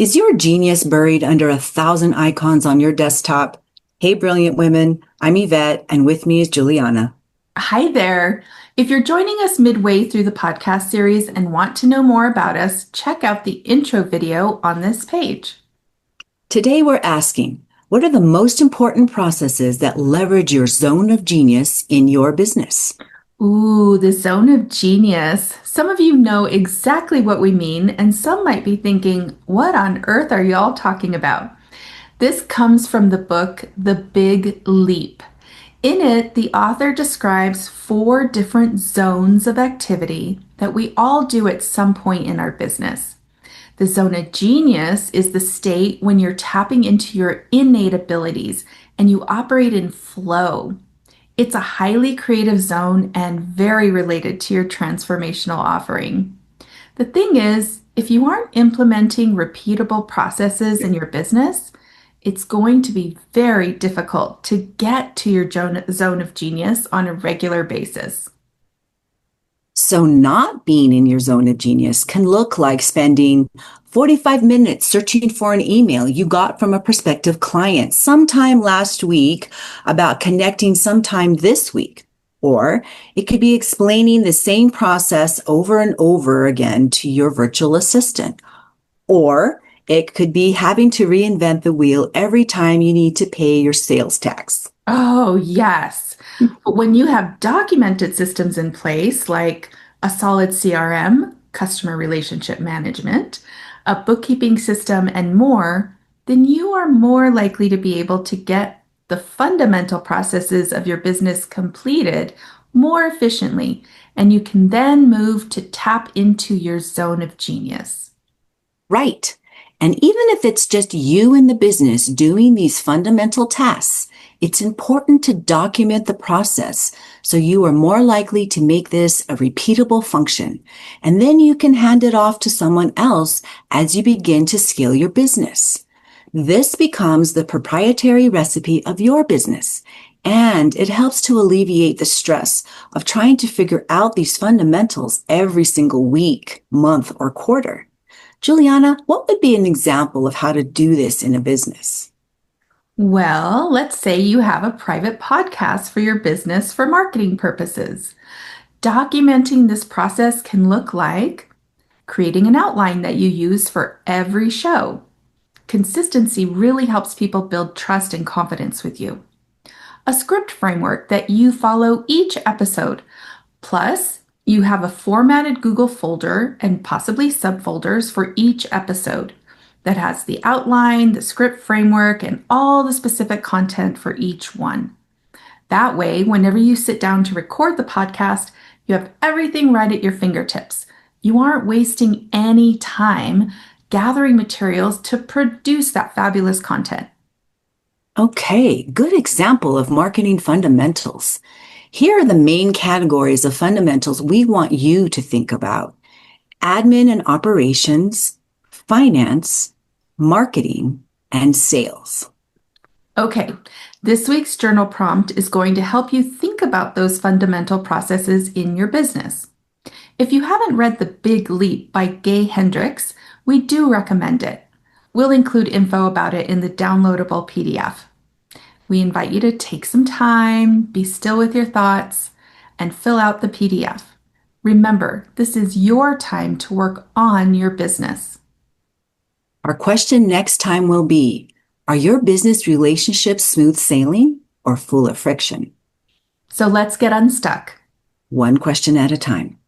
Is your genius buried under 1,000 icons on your desktop? Hey, brilliant women. I'm Yvette, and with me is Juliana. Hi there. If you're joining us midway through the podcast series and want to know more about us, check out the intro video on this page. Today we're asking, what are the most important processes that leverage your zone of genius in your business? Ooh, the zone of genius. Some of you know exactly what we mean, and some might be thinking, what on earth are y'all talking about? This comes from the book, The Big Leap. In it, the author describes 4 different zones of activity that we all do at some point in our business. The zone of genius is the state when you're tapping into your innate abilities and you operate in flow. It's a highly creative zone and very related to your transformational offering. The thing is, if you aren't implementing repeatable processes in your business, it's going to be very difficult to get to your zone of genius on a regular basis. So not being in your zone of genius can look like spending 45 minutes searching for an email you got from a prospective client sometime last week about connecting sometime this week. Or it could be explaining the same process over and over again to your virtual assistant. Or it could be having to reinvent the wheel every time you need to pay your sales tax. Oh, yes. But when you have documented systems in place, like a solid CRM, customer relationship management, a bookkeeping system, and more, then you are more likely to be able to get the fundamental processes of your business completed more efficiently, and you can then move to tap into your zone of genius. Right. And even if it's just you in the business doing these fundamental tasks, it's important to document the process so you are more likely to make this a repeatable function. And then you can hand it off to someone else as you begin to scale your business. This becomes the proprietary recipe of your business, and it helps to alleviate the stress of trying to figure out these fundamentals every single week, month, or quarter. Juliana, what would be an example of how to do this in a business? Well, let's say you have a private podcast for your business for marketing purposes. Documenting this process can look like creating an outline that you use for every show. Consistency really helps people build trust and confidence with you. A script framework that you follow each episode. Plus, you have a formatted Google folder and possibly subfolders for each episode that has the outline, the script framework, and all the specific content for each one. That way, whenever you sit down to record the podcast, you have everything right at your fingertips. You aren't wasting any time gathering materials to produce that fabulous content. Okay, good example of marketing fundamentals. Here are the main categories of fundamentals we want you to think about: admin and operations, finance, marketing, and sales. Okay, this week's journal prompt is going to help you think about those fundamental processes in your business. If you haven't read The Big Leap by Gay Hendricks, we do recommend it. We'll include info about it in the downloadable PDF. We invite you to take some time, be still with your thoughts, and fill out the PDF. Remember, this is your time to work on your business. Our question next time will be, are your business relationships smooth sailing or full of friction? So let's get unstuck. One question at a time.